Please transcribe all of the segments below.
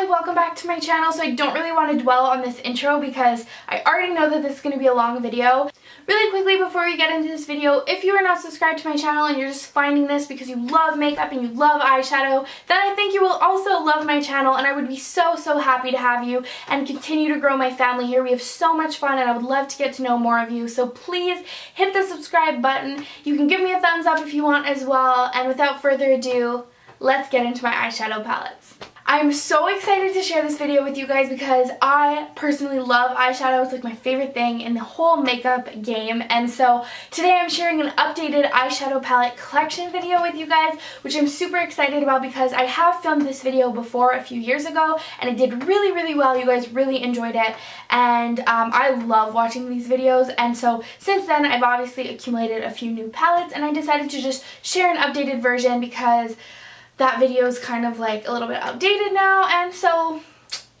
welcome back to my channel. So I don't really want to dwell on this intro because I already know that this is going to be a long video. Really quickly before we get into this video, if you are not subscribed to my channel and you're just finding this because you love makeup and you love eyeshadow, then I think you will also love my channel, and I would be so happy to have you and continue to grow my family here. We have so much fun and I would love to get to know more of you, so please hit the subscribe button. You can give me a thumbs up if you want as well, and without further ado, let's get into my eyeshadow palettes. I'm so excited to share this video with you guys because I personally love eyeshadow. It's like my favorite thing in the whole makeup game, and so today I'm sharing an updated eyeshadow palette collection video with you guys, which I'm super excited about because I have filmed this video before a few years ago and it did really well. You guys really enjoyed it, and I love watching these videos, and so since then I've obviously accumulated a few new palettes, and I decided to just share an updated version because that video is kind of like a little bit outdated now, and so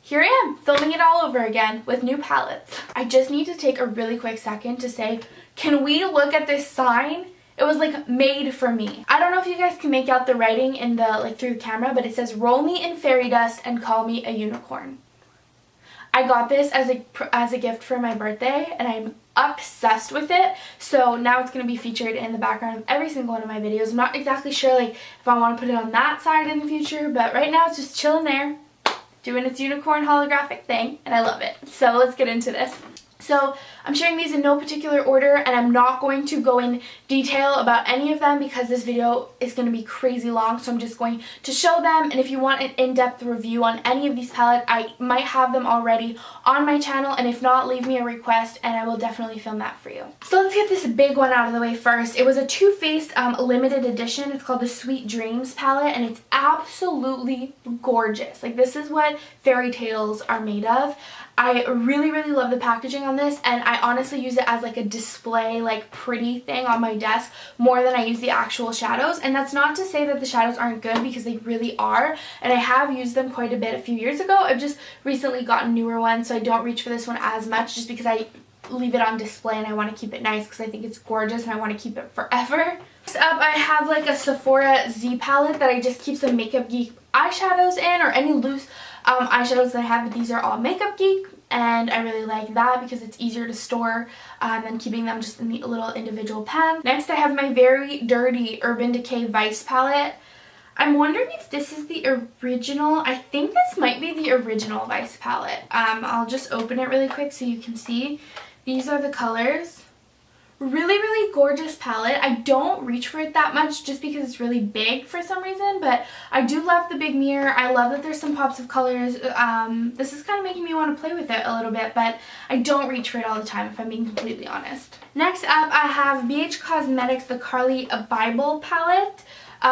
here I am filming it all over again with new palettes. I just need to take a really quick second to say, can we look at this sign? It was like made for me. I don't know if you guys can make out the writing in the through the camera, but it says, "Roll me in fairy dust and call me a unicorn." I got this as a gift for my birthday and I'm obsessed with it, so now it's going to be featured in the background of every single one of my videos. I'm not exactly sure like if I want to put it on that side in the future, but right now it's just chilling there doing its unicorn holographic thing, and I love it. So let's get into this. So I'm sharing these in no particular order, and I'm not going to go in detail about any of them because this video is going to be crazy long, so I'm just going to show them. And if you want an in-depth review on any of these palettes, I might have them already on my channel, and if not, leave me a request and I will definitely film that for you. So let's get this big one out of the way first. It was a Too Faced limited edition. It's called the Sweet Dreams palette, and it's absolutely gorgeous. Like, this is what fairy tales are made of. I really love the packaging on this, and I honestly use it as like a display, like pretty thing on my desk more than I use the actual shadows. And that's not to say that the shadows aren't good, because they really are, and I have used them quite a bit a few years ago. I've just recently gotten newer ones, so I don't reach for this one as much just because I leave it on display and I want to keep it nice because I think it's gorgeous and I want to keep it forever. Next up, I have like a Sephora Z palette that I just keep some Makeup Geek eyeshadows in, or any loose eyeshadows that I have, but these are all Makeup Geek, and I really like that because it's easier to store than keeping them just in the little individual pan. Next, I have my very dirty Urban Decay Vice palette. I'm wondering if this is the original. I think this might be the original Vice palette. I'll just open it really quick so you can see. These are the colors. Really gorgeous palette. I don't reach for it that much just because it's really big for some reason, but I do love the big mirror. I love that there's some pops of colors. This is kind of making me want to play with it a little bit, but I don't reach for it all the time, if I'm being completely honest. Next up, I have BH Cosmetics the Carly Bible palette,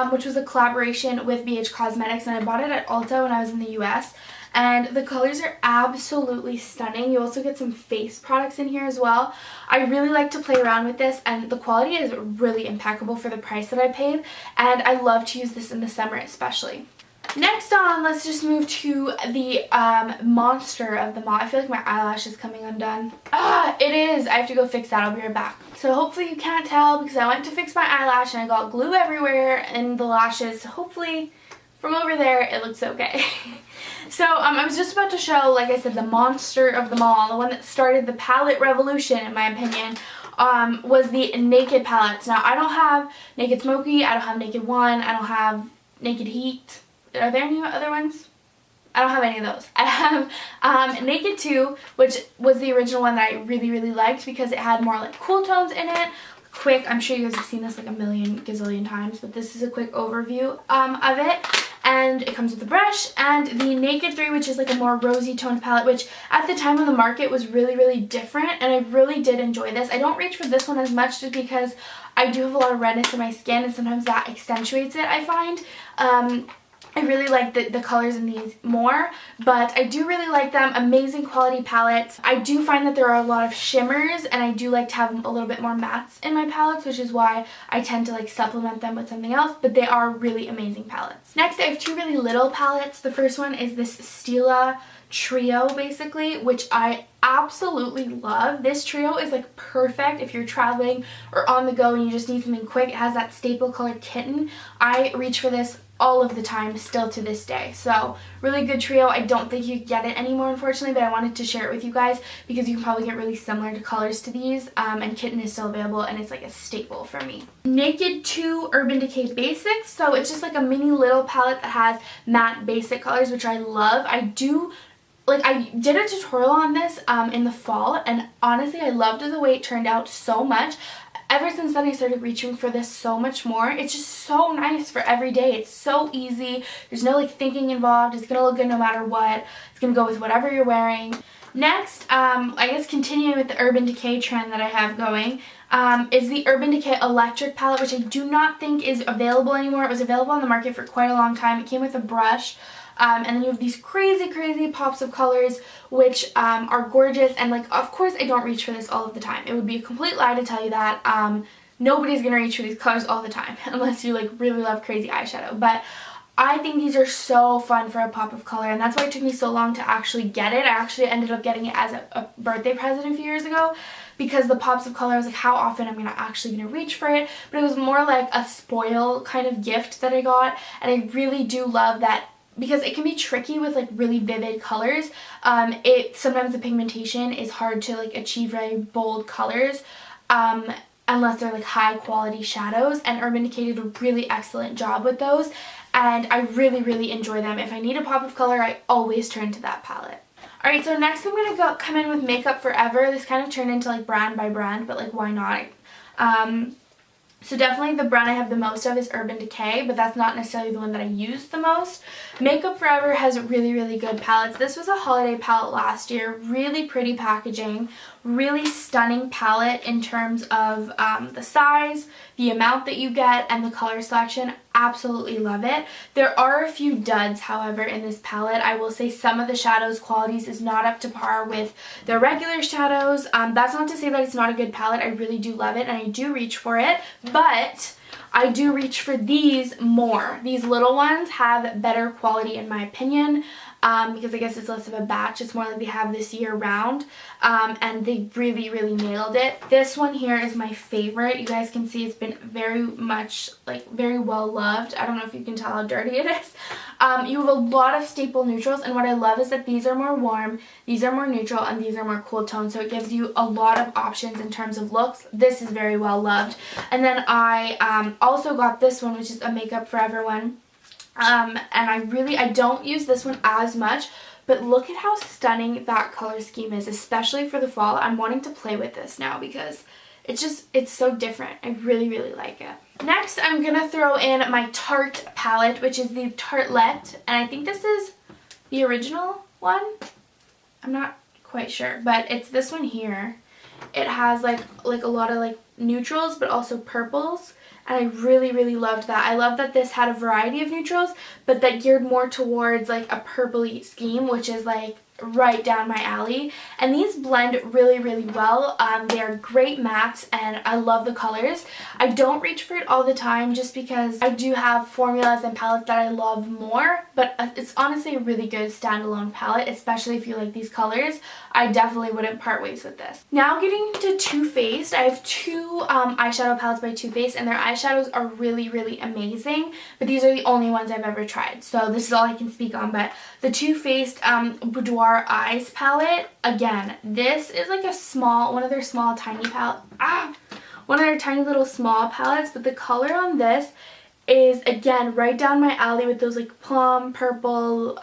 which was a collaboration with BH Cosmetics, and I bought it at Ulta when I was in the US. And the colors are absolutely stunning. You also get some face products in here as well. I really like to play around with this, and the quality is really impeccable for the price that I paid, and I love to use this in the summer especially. Next on, let's just move to the monster of them all. I feel like my eyelash is coming undone. It is. I have to go fix that. I'll be right back. So hopefully you can't tell because I went to fix my eyelash and I got glue everywhere in the lashes. Hopefully from over there it looks okay. So I was just about to show, like I said, the monster of them all, the one that started the palette revolution in my opinion, was the Naked palettes. Now, I don't have Naked Smoky, I don't have Naked One, I don't have Naked Heat. Are there any other ones? I don't have any of those. I have Naked 2, which was the original one that I really liked because it had more like cool tones in it. Quick, I'm sure you guys have seen this like a million gazillion times, but this is a quick overview of it. And it comes with a brush, and the Naked 3, which is like a more rosy toned palette, which at the time on the market was really different, and I really did enjoy this. I don't reach for this one as much just because I do have a lot of redness in my skin, and sometimes that accentuates it, I find. I really like the colors in these more, but I do really like them. Amazing quality palettes. I do find that there are a lot of shimmers, and I do like to have a little bit more mattes in my palettes, which is why I tend to like supplement them with something else, but they are really amazing palettes. Next, I have two really little palettes. The first one is this Stila trio basically, which I absolutely love. This trio is like perfect if you're traveling or on the go and you just need something quick. It has that staple color kitten. I reach for this all of the time still to this day. So really good trio. I don't think you get it anymore, unfortunately, but I wanted to share it with you guys because you can probably get really similar to colors to these, and Kitten is still available, and it's like a staple for me. Naked 2 Urban Decay Basics. So it's just like a mini little palette that has matte basic colors, which I love. I did a tutorial on this in the fall, and honestly I loved the way it turned out so much. Ever since then I started reaching for this so much more. It's just so nice for every day. It's so easy. There's no like thinking involved. It's gonna look good no matter what. It's gonna go with whatever you're wearing. Next, I guess continuing with the Urban Decay trend that I have going, is the Urban Decay Electric palette, which I do not think is available anymore. It was available on the market for quite a long time. It came with a brush. And then you have these crazy pops of colors, which are gorgeous, and like, of course I don't reach for this all of the time. It would be a complete lie to tell you that. Nobody's gonna reach for these colors all the time unless you like really love crazy eyeshadow, but I think these are so fun for a pop of color, and that's why it took me so long to actually get it. I actually ended up getting it as a birthday present a few years ago, because the pops of color, I was like, how often am I actually gonna reach for it? But it was more like a spoil kind of gift that I got, and I really do love that, because it can be tricky with like really vivid colors. Sometimes the pigmentation is hard to like achieve very bold colors unless they're like high quality shadows, and Urban Decay did a really excellent job with those, and I really enjoy them. If I need a pop of color, I always turn to that palette. Alright, so next I'm gonna come in with Makeup Forever. This kind of turned into like brand by brand, but like why not? So definitely the brand I have the most of is Urban Decay, but that's not necessarily the one that I use the most. Makeup Forever has really good palettes. This was a holiday palette last year. Really pretty packaging. Really stunning palette in terms of the size, the amount that you get, and the color selection. Absolutely love it. There are a few duds, however, in this palette. I will say some of the shadows qualities is not up to par with the regular shadows. That's not to say that it's not a good palette. I really do love it, and I do reach for it, but I do reach for these more. These little ones have better quality in my opinion, because I guess it's less of a batch. It's more like they have this year round, and they really nailed it. This one here is my favorite. You guys can see it's been very much, like, very well loved. I don't know if you can tell how dirty it is. You have a lot of staple neutrals, and what I love is that these are more warm, these are more neutral, and these are more cool tone, so it gives you a lot of options in terms of looks. This is very well loved. And then I also got this one, which is a Makeup Forever one. And I don't use this one as much, but look at how stunning that color scheme is, especially for the fall. I'm wanting to play with this now because it's so different. I really like it. Next, I'm gonna throw in my Tarte palette, which is the Tartelette, and I think this is the original one. I'm not quite sure, but it's this one here. It has like a lot of like neutrals, but also purples. And I really loved that. I love that this had a variety of neutrals, but that geared more towards like a purpley scheme, which is like right down my alley. And these blend really well. They're great mattes, and I love the colors. I don't reach for it all the time just because I do have formulas and palettes that I love more, but it's honestly a really good standalone palette, especially if you like these colors. I definitely wouldn't part ways with this. Now getting to Too Faced. I have two eyeshadow palettes by Too Faced, and their eyeshadows are really amazing, but these are the only ones I've ever tried, so this is all I can speak on. But the Too Faced Boudoir Eyes palette, again, this is like a small, one of their small tiny palette, one of their tiny little small palettes, but the color on this is again right down my alley with those like plum, purple,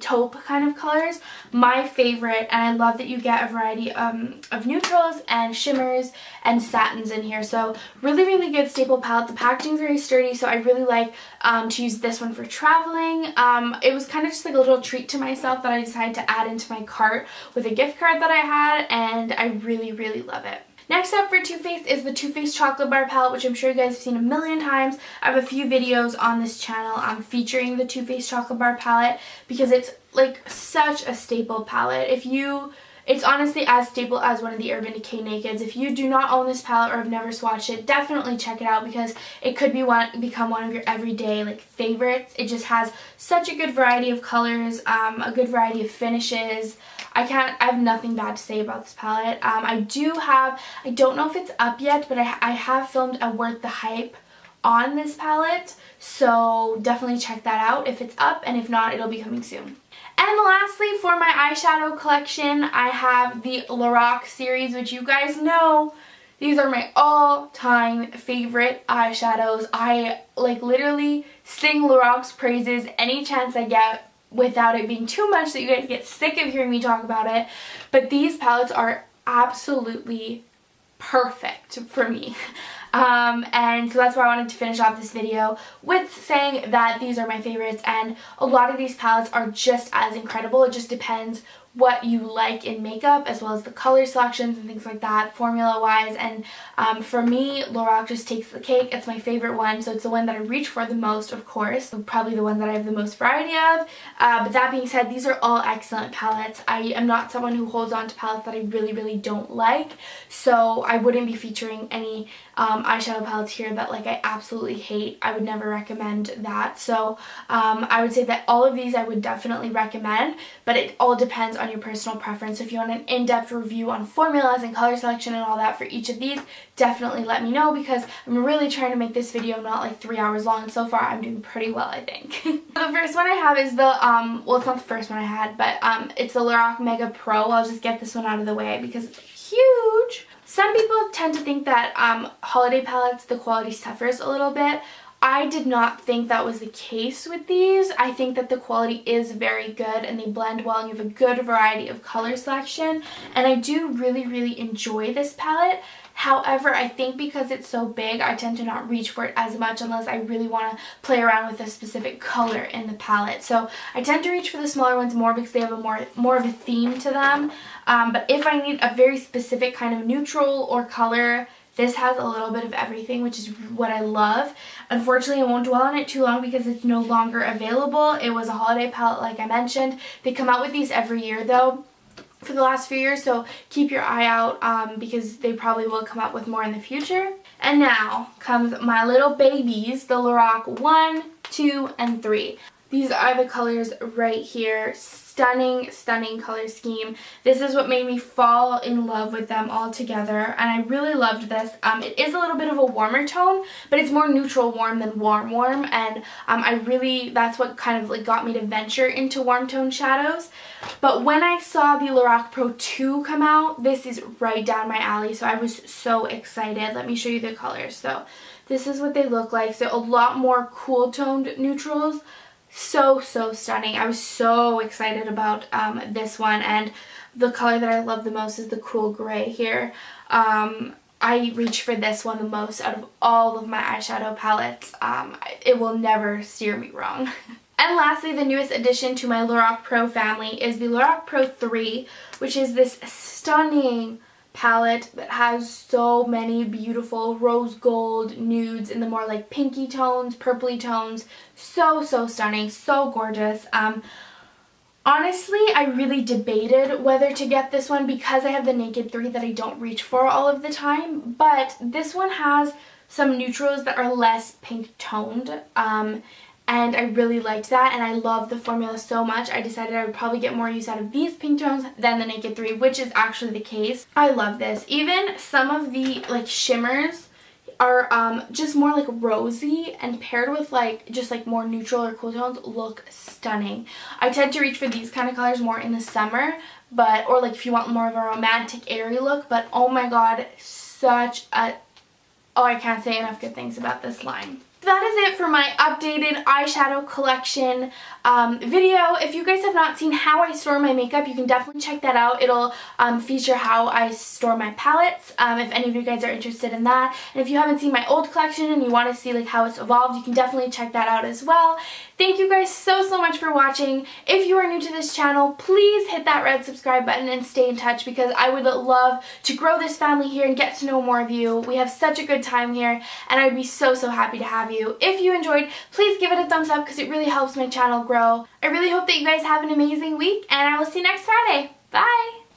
taupe kind of colors. My favorite, and I love that you get a variety of neutrals and shimmers and satins in here. So really good staple palette. The packaging is very sturdy, so I really like to use this one for traveling. It was kind of just like a little treat to myself that I decided to add into my cart with a gift card that I had, and I really love it. Next up for Too Faced is the Too Faced Chocolate Bar palette, which I'm sure you guys have seen a million times. I have a few videos on this channel featuring the Too Faced Chocolate Bar palette because it's like such a staple palette. It's honestly as staple as one of the Urban Decay Nakeds. If you do not own this palette or have never swatched it, definitely check it out because it could become one of your everyday like favorites. It just has such a good variety of colors, a good variety of finishes. I have nothing bad to say about this palette. I don't know if it's up yet, but I have filmed a Worth the Hype on this palette, so definitely check that out if it's up, and if not, it'll be coming soon. And lastly, for my eyeshadow collection, I have the Lorac series, which you guys know, these are my all-time favorite eyeshadows. I like literally sing Lorac's praises any chance I get without it being too much that you guys get sick of hearing me talk about it. But these palettes are absolutely perfect for me. And so that's why I wanted to finish off this video with saying that these are my favorites, and a lot of these palettes are just as incredible. It just depends what you like in makeup, as well as the color selections and things like that, formula wise. And for me, Lorac just takes the cake. It's my favorite one, so it's the one that I reach for the most, of course. Probably the one that I have the most variety of. But that being said, these are all excellent palettes. I am not someone who holds on to palettes that I really don't like, so I wouldn't be featuring any eyeshadow palettes here that like I absolutely hate. I would never recommend that. So I would say that all of these I would definitely recommend, but it all depends on your personal preference. If you want an in-depth review on formulas and color selection and all that for each of these, definitely let me know, because I'm really trying to make this video not like 3 hours long, and so far I'm doing pretty well, I think. The first one I have is the, well, it's not the first one I had, but it's the Lorac Mega Pro. I'll just get this one out of the way because it's huge. Some people tend to think that holiday palettes, the quality suffers a little bit. I did not think that was the case with these. I think that the quality is very good and they blend well, and you have a good variety of color selection, and I do really enjoy this palette. However, I think because it's so big, I tend to not reach for it as much unless I really want to play around with a specific color in the palette. So I tend to reach for the smaller ones more because they have a more of a theme to them. But if I need a very specific kind of neutral or color, this has a little bit of everything, which is what I love. Unfortunately, I won't dwell on it too long because it's no longer available. It was a holiday palette, like I mentioned. They come out with these every year, though, for the last few years, so keep your eye out because they probably will come up with more in the future. And now comes my little babies, the Lorac 1, 2, and 3. These are the colors right here. Stunning color scheme. This is what made me fall in love with them all together, and I really loved this. It is a little bit of a warmer tone, but it's more neutral warm than warm, and that's what kind of like got me to venture into warm tone shadows. But when I saw the Lorac Pro 2 come out, this is right down my alley, so I was so excited. Let me show you the colors. So this is what they look like. So a lot more cool toned neutrals. So stunning. I was so excited about this one, and the color that I love the most is the cool gray here. I reach for this one the most out of all of my eyeshadow palettes. It will never steer me wrong. And lastly, the newest addition to my Lorac Pro family is the Lorac Pro 3, which is this stunning palette that has so many beautiful rose gold nudes in the more like pinky tones, purpley tones. So stunning, so gorgeous. Honestly, I really debated whether to get this one because I have the Naked 3 that I don't reach for all of the time, but this one has some neutrals that are less pink toned, and I really liked that, and I love the formula so much. I decided I would probably get more use out of these pink tones than the Naked 3, which is actually the case. I love this. Even some of the like shimmers are just more like rosy, and paired with like just like more neutral or cool tones look stunning. I tend to reach for these kind of colors more in the summer, but or like if you want more of a romantic airy look, but oh my god, I can't say enough good things about this line. That is it for my updated eyeshadow collection video. If you guys have not seen how I store my makeup, you can definitely check that out. It'll feature how I store my palettes, if any of you guys are interested in that. And if you haven't seen my old collection and you want to see like how it's evolved, you can definitely check that out as well. Thank you guys so much for watching. If you are new to this channel, please hit that red subscribe button and stay in touch, because I would love to grow this family here and get to know more of you. We have such a good time here, and I'd be so happy to have you. If you enjoyed, please give it a thumbs up because it really helps my channel grow. I really hope that you guys have an amazing week, and I will see you next Friday. Bye!